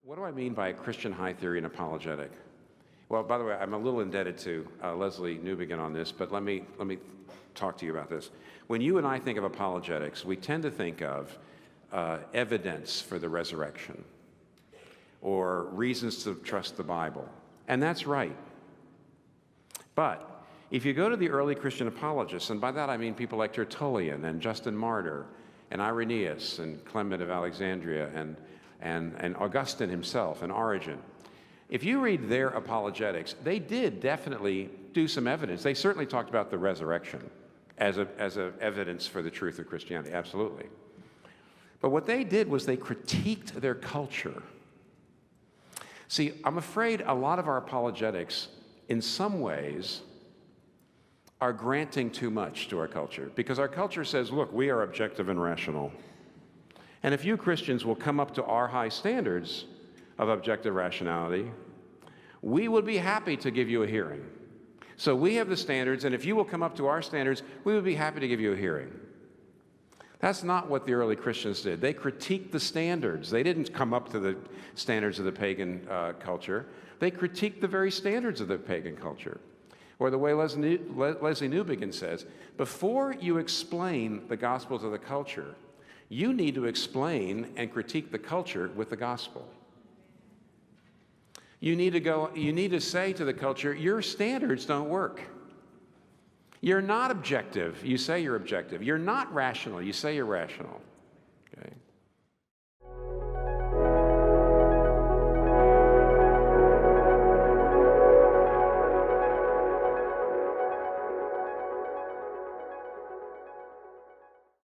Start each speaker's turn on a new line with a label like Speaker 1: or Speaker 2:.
Speaker 1: What do I mean by Christian high theory and apologetic? Well, by the way, I'm a little indebted to Leslie Newbigin on this, but let me talk to you about this. When you and I think of apologetics, we tend to think of evidence for the resurrection or reasons to trust the Bible, and that's right. But if you go to the early Christian apologists, and by that I mean people like Tertullian and Justin Martyr and Irenaeus and Clement of Alexandria and Augustine himself and Origen, if you read their apologetics, they did definitely do some evidence. They certainly talked about the resurrection as a evidence for the truth of Christianity, absolutely. But what they did was they critiqued their culture. See, I'm afraid a lot of our apologetics, in some ways, are granting too much to our culture, because our culture says, look, we are objective and rational. And if you Christians will come up to our high standards of objective rationality, we would be happy to give you a hearing. So we have the standards, and if you will come up to our standards, we would be happy to give you a hearing. That's not what the early Christians did. They critiqued the standards. They didn't come up to the standards of the pagan culture. They critiqued the very standards of the pagan culture. Or the way Leslie Newbigin says, before you explain the gospel to the culture, you need to explain and critique the culture with the gospel. You need to say to the culture, your standards don't work. You're not objective. You say you're objective. You're not rational. You say you're rational. Okay?